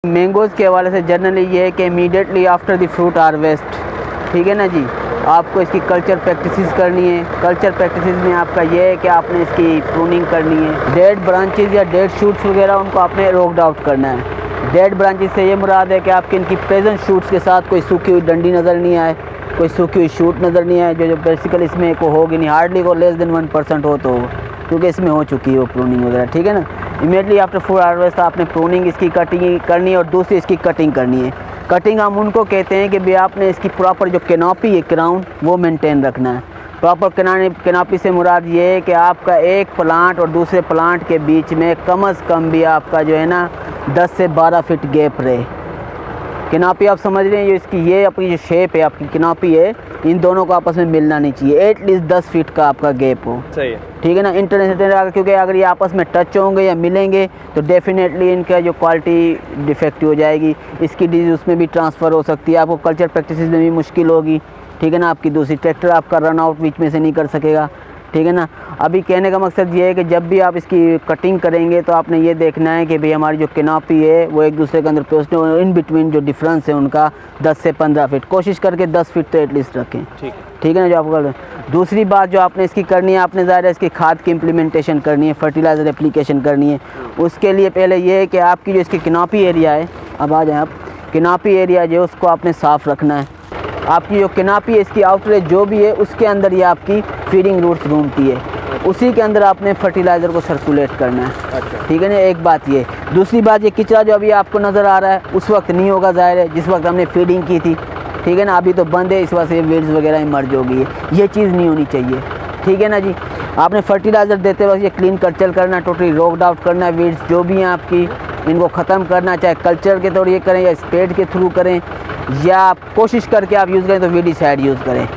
Mangoes के हवाले से जनरली ये है कि immediately after the fruit harvest, ठीक है ना जी, आपको इसकी कल्चर प्रैक्टिसेस करनी है। कल्चर प्रैक्टिसेस में आपका ये है कि आपने इसकी प्रूनिंग करनी है। डेड ब्रांचेस या डेड शूट्स वगैरह उनको आपने रोक आउट करना है। डेड ब्रांचेस से ये मुराद है कि आपके इनकी प्रेजेंट शूट्स के साथ कोई सूखी हुई डंडी नज़र नहीं आए, कोई सूखी हुई शूट नज़र नहीं आए, जो बेसिकली इसमें को होगी नहीं, हार्डली को लेस देन 1% हो तो होगा, क्योंकि इसमें हो चुकी है वो प्रूनिंग वगैरह, ठीक है ना। इमीडिएटली आफ्टर फूड हार्वेस्ट आपने प्रूनिंग इसकी कटिंग करनी है और दूसरी इसकी कटिंग करनी है। कटिंग हम उनको कहते हैं कि भाई आपने इसकी प्रॉपर जो कैनोपी है क्राउन वो मेंटेन रखना है। प्रॉपर कैनोपी से मुराद ये है कि आपका एक प्लांट और दूसरे प्लांट के बीच में कम से कम भी आपका जो है ना 10 से 12 फीट गैप रहे। कैनोपी आप समझ रहे हैं, ये इसकी ये अपनी जो शेप है आपकी कैनोपी है, इन दोनों को आपस में मिलना नहीं चाहिए, एटलीस्ट 10 फीट का आपका गैप हो। सही है, ठीक है ना। इंटरनेशनल, क्योंकि अगर ये आपस में टच होंगे या मिलेंगे तो डेफिनेटली इनका जो क्वालिटी डिफेक्टिव हो जाएगी, इसकी डिजीज उसमें भी ट्रांसफ़र हो सकती है, आपको कल्चर प्रैक्टिसेस में भी मुश्किल होगी, ठीक है ना। आपकी दूसरी ट्रैक्टर आपका रन आउट बीच में से नहीं कर सकेगा, ठीक है ना। अभी कहने का मकसद ये है कि जब भी आप इसकी कटिंग करेंगे तो आपने ये देखना है कि भाई हमारी जो कैनोपी है वो एक दूसरे के अंदर पहुँचने और इन बिटवीन जो डिफरेंस है उनका 10 से 15 फीट, कोशिश करके 10 फीट तो एटलीस्ट रखें, ठीक है ना। जो आपको दूसरी बात जो आपने इसकी करनी है, आपने ज़ाहिर है इसकी खाद की इम्प्लीमेंटेशन करनी है, फर्टिलाइज़र एप्लीकेशन करनी है। उसके लिए पहले ये है कि आपकी जो इसकी कैनोपी एरिया है, अब आ जाएँ आप, कैनोपी एरिया जो उसको आपने साफ़ रखना है। आपकी जो कैनोपी है इसकी आउटलेट जो भी है उसके अंदर ये आपकी फीडिंग रूट्स घूमती है, उसी के अंदर आपने फर्टिलाइज़र को सर्कुलेट करना है, ठीक है ना। एक बात ये, दूसरी बात ये किचरा जो अभी आपको नज़र आ रहा है उस वक्त नहीं होगा, ज़ाहिर है जिस वक्त हमने फीडिंग की थी, ठीक है ना। अभी तो बंद है, इस वजह से वीड्स वगैरह ही मर्ज हो गई है, ये चीज़ नहीं होनी चाहिए, ठीक है ना जी। आपने फर्टिलाइज़र देते वक्त ये क्लीन कल्चर करना है, टोटली रोक्ड आउट करना है, वीड्स जो भी हैं आपकी इनको ख़त्म करना, चाहे कल्चर के तौर ये करें या स्पेड के थ्रू करें, या आप कोशिश करके आप यूज़ करें तो वीडिसाइड यूज़ करें।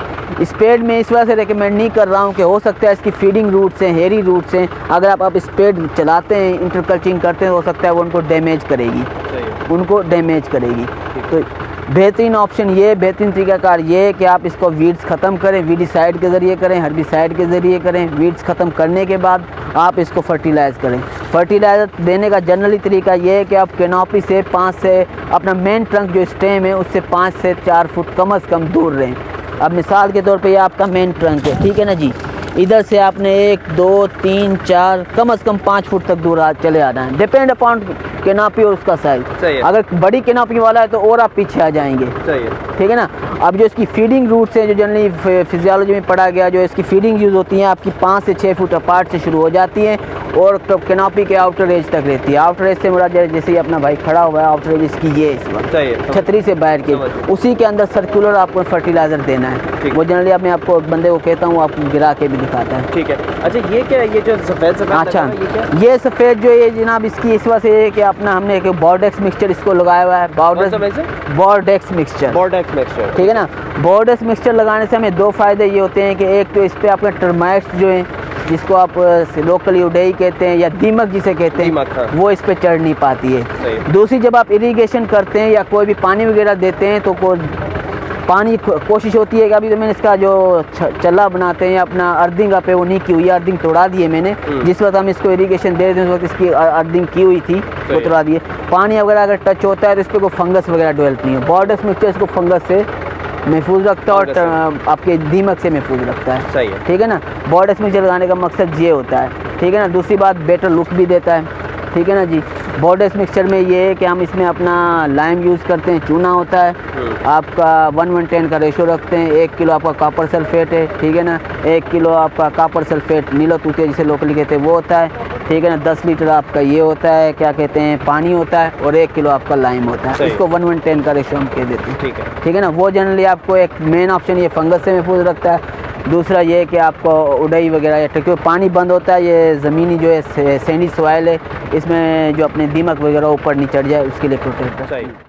स्पेड में इस वजह से रेकमेंड नहीं कर रहा हूँ कि हो सकता है इसकी फीडिंग रूट्स हैं, हेरी रूट्स हैं, अगर आप स्पेड चलाते हैं, इंटरकल्चिंग करते हैं, हो सकता है वो उनको डैमेज करेगी, तो बेहतरीन ऑप्शन ये, बेहतरीन तरीक़ाकार ये है कि आप इसको वीड्स ख़त्म करें, वीडिसाइड के ज़रिए करें, हर्बिसाइड के ज़रिए करें। वीड्स ख़त्म करने के बाद आप इसको फर्टिलाइज़ करें। फर्टिलाइज़र देने का जनरली तरीका ये है कि आप कैनोपी से 5 से अपना मेन ट्रंक जो स्टेम है उससे 5 से 4 फुट कम से कम दूर रहें। अब मिसाल के तौर पे ये आपका मेन ट्रंक है, ठीक है ना जी, इधर से आपने 1 2 3 4 कम से कम 5 फुट तक दूर चले आना है, डिपेंड अपॉन कैनोपी और उसका साइज। अगर बड़ी कैनोपी वाला है तो और आप पीछे आ जाएंगे, ठीक है ना। अब जो इसकी फीडिंग रूट्स हैं, जो जनरली फिजियोलॉजी में पढ़ा गया, जो इसकी फीडिंग यूज़ होती हैं आपकी 5 से 6 फुट अपार्ट से शुरू हो जाती हैं और कैनोपी के आउटर एज तक रहती है। आउटर एज से मुराद जैसे ही अपना भाई खड़ा हुआ है, आउटर एज इसकी ये इस वक्त छतरी से बाहर की, उसी के अंदर सर्कुलर आपको फर्टिलाइज़र देना है। वो जनरली मैं आपको बंदे को कहता हूँ, आपको गिरा के भी दिखाता है, ठीक है। अच्छा ये क्या है, ये जो सफ़ेद अच्छा ये सफ़ेद जो है जनाब, इसकी इस वजह से कि अपना हमने एक बॉर्डेक्स मिक्सचर इसको लगाया हुआ है, बॉर्डेक्स मिक्सचर, ठीक है ना। बॉर्डेक्स मिक्सचर लगाने से हमें 2 फ़ायदे ये होते हैं कि एक तो इस पर अपने टर्माइट्स जो हैं, जिसको आप लोकली उड़ई कहते हैं या दीमक जिसे कहते हैं, वो इस पे चढ़ नहीं पाती है। दूसरी, जब आप इरिगेशन करते हैं या कोई भी पानी वगैरह देते हैं तो पानी कोशिश होती है कि अभी तो मैंने इसका जो चला बनाते हैं अपना अर्थिंग पे वो नहीं की हुई है, अर्थिंग तोड़ा दी है मैंने, जिस वक्त हम इसको इरिगेशन दे रहे थे उस वक्त इसकी अर्थिंग की हुई थी, वो तोड़ा दी है। पानी वगैरह अगर टच होता है तो इस पर कोई फंगस वगैरह डेवलप नहीं है। बॉर्डेक्स मिक्सचर इसको फंगस से महफूज रखता है और आपके दीमक से महफूज रखता है, सही है, ठीक है ना। बॉर्डेक्स मिक्सचर लगाने का मकसद ये होता है, ठीक है ना। दूसरी बात, बेटर लुक भी देता है, ठीक है ना जी। बॉर्डेक्स मिक्सचर में ये है कि हम इसमें अपना लाइम यूज़ करते हैं, चूना होता है आपका 1:10 का रेशो रखते हैं। 1 किलो आपका कॉपर सल्फेट है, ठीक है ना। 1 किलो आपका कॉपर सल्फेट नीला तूतिया जिसे लोकली कहते हैं वो होता है, ठीक है ना। 10 लीटर आपका ये होता है, क्या कहते हैं, पानी होता है, और 1 किलो आपका लाइम होता है। इसको 1:10 का रेशो हम कह देते हैं, ठीक है ना। वो जनरली आपको एक मेन ऑप्शन ये फंगस से महफूज रखता है। दूसरा ये कि आपको उड़ई वगैरह या क्योंकि पानी बंद होता है, ये ज़मीनी जो है सैंडी सॉइल है, इसमें जो अपने दीमक वगैरह ऊपर नहीं चढ़ जाए उसके लिए प्रोटेक्ट है।